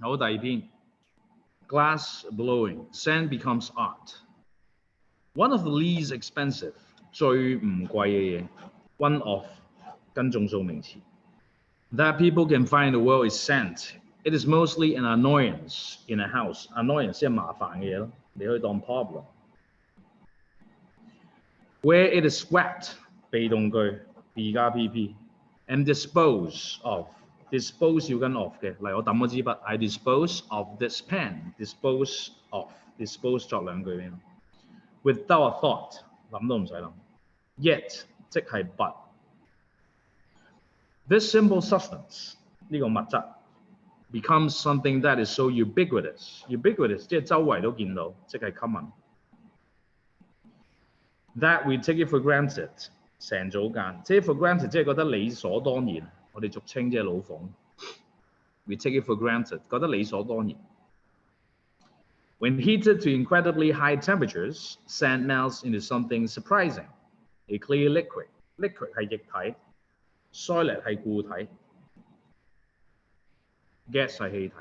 好，第二篇 glass blowing sand becomes art. One of the least expensive 最唔貴嘅嘢 one of 跟眾數名詞 that people can find in the world is sand. It is mostly an annoyance in a house. Annoyance 即係麻煩嘅嘢咯，你可以當 problem. Where it is swept 被動句 B 加 PP and dispose of dispose 要跟 of 嘅，例如我抌嗰支筆 I dispose of this pen. Dispose of dispose 作兩句咩 without a thought 諗都唔使諗 yet 即係 but this simple substance 呢個物質 becomes something that is so ubiquitous 即係周圍都見到即係 common that we take it for granted 成組間 take it for granted 即係覺得理所當然我哋俗稱即係老馮 we take it for granted 覺得理所當然When heated to incredibly high temperatures, sand melts into something surprising. A clear liquid. Liquid 係液體 solid 係固體 gas 係氣體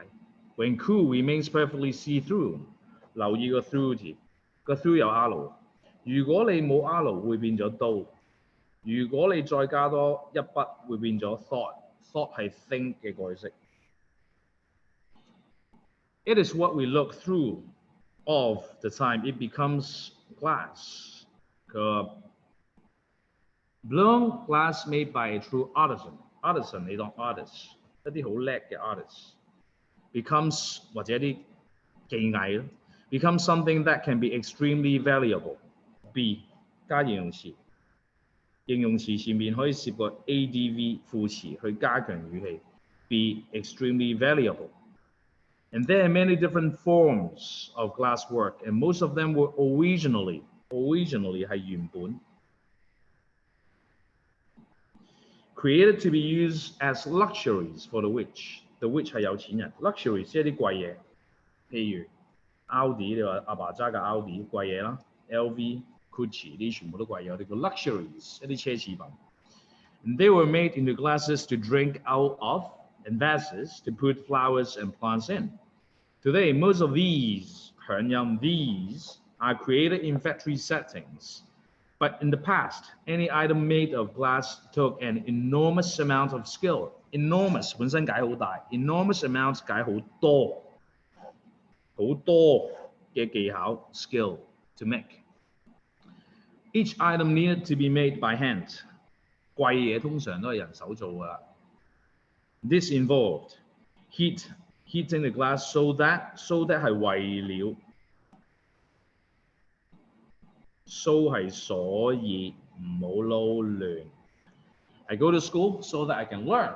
When cool remains perfectly see-through. 留意個 through 字，個 through 有 R。如果你冇 R 會變咗刀。如果你再加多一筆會變咗 thought。thought 係 think 嘅改式。It is what we look through of the time it becomes glass. Blown glass made by a true artisan. Artisan 你當 artist， 一啲好叻嘅 artist becomes 或者一啲技藝咯 becomes something that can be extremely valuable. B 加形容詞，形容詞前面可以攝個 adv 副詞去加強語氣。Be extremely valuable.And there are many different forms of glass work, and most of them were originally 係原本 created to be used as luxuries for the rich. The rich 係有錢人 ，luxuries 即係啲貴嘢，譬如 Audi 你話阿爸揸架 Audi 貴嘢啦 ，LV、Gucci 啲全部都貴嘢，我哋叫 luxuries 一啲奢侈品。And they were made into glasses to drink out of.And vases to put flowers and plants in. Today, most of these are created in factory settings. But in the past, any item made of glass took an enormous amount of skill. Enormous 本身解好大 ，enormous amount 解好多嘅技巧 skill to make. Each item needed to be made by hand. 貴嘢通常都係人手做㗎。This involved heating the glass so that 係為了 so 係所以唔好撈亂 I go to school so that I can learn.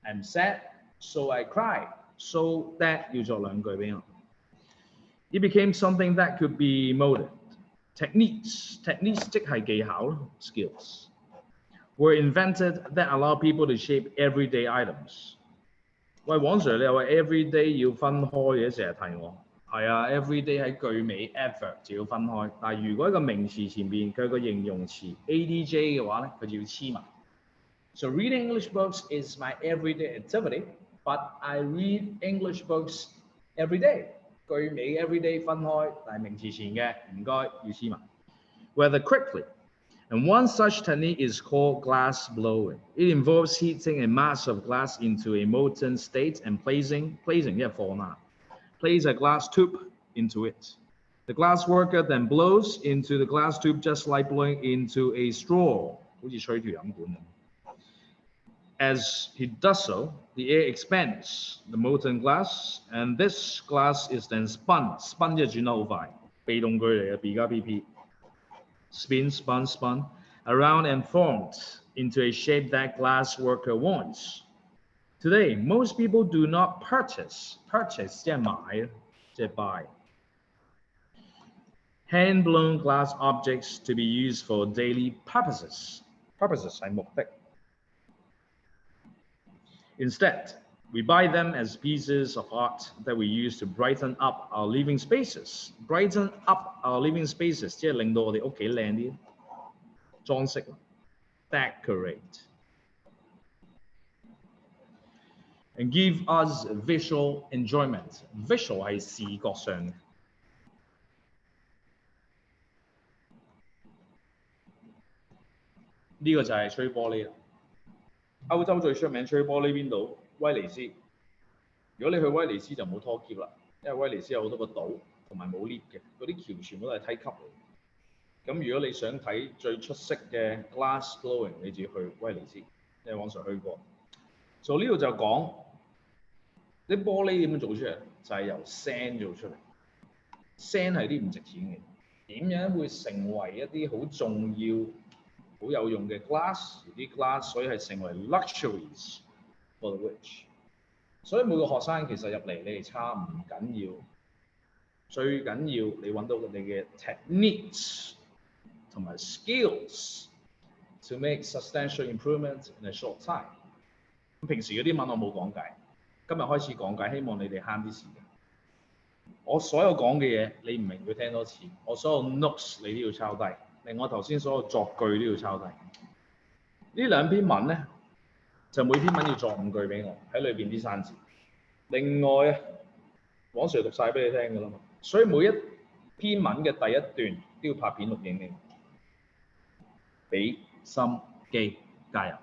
I'm sad so I cry. So that 要作兩句俾我 It became something that could be molded. Techniques 即係技巧咯 skills were invented that allow people to shape everyday items. 喂，黃sir，你又話 everyday 要分開嘅，成日提我。係啊 ，everyday 喺句尾 adverb 就要分開。但係如果一個名詞前邊佢有個形容詞 adj 嘅話咧，佢就要黐埋。So reading English books is my everyday activity, but I read English books every day. 句尾 everyday 分開，但係名詞前嘅唔該要黐埋。Whether quickly.And one such technique is called glass blowing. It involves heating a mass of glass into a molten state and placing 一放啦 place a glass tube into it. The glass worker then blows into the glass tube just like blowing into a straw, 好似吹條飲管咁。As he does so, the air expands the molten glass, and this glass is then spun. Spun 即係轉得好快，被動句嚟嘅 B 加 PP。Spun around and formed into a shape that glass worker wants. Today, most people do not purchase 即係買，即係 buy. Hand-blown glass objects to be used for daily purposes. Purposes 係目的。Instead, we buy them as pieces of art that we use to brighten up our living spaces. Brighten up our living spaces 即係令到我哋屋企靚啲，裝飾。Decorate. and give us visual enjoyment. Visual 係視覺上嘅。呢個就係吹玻璃啦。歐洲最出名吹玻璃邊度？威尼斯。如果你去威尼斯就冇拖喼啦，因為威尼斯有好多個島同埋冇 lift 嘅，嗰啲橋全部都係梯級嚟。咁如果你想睇最出色嘅 glassblowing， 你就要去威尼斯，因為黃sir去過。所以呢度就講啲玻璃點樣做出嚟，就係由 sand 做出嚟。sand 係啲唔值錢嘅，點樣會成為一啲好重要、好有用嘅 glass？ 而啲 glass 所以係成為 luxuries for the rich。所以每個學生其實入嚟你哋差唔緊要，最緊要你揾到你嘅 techniques 同埋 skills to make substantial improvement in a short time。平時嗰啲文我冇講解，今日開始講解，希望你哋慳啲時間。我所有講嘅嘢你唔明要聽多次，我所有 notes 你都要抄低，另外頭先所有作句都要抄低。呢兩篇文咧，就每篇文要作5句俾我，喺裏邊啲生字。另外啊，黃 sir 讀晒俾你聽㗎啦嘛，所以每一篇文嘅第一段都要拍片錄影你，俾心機加油。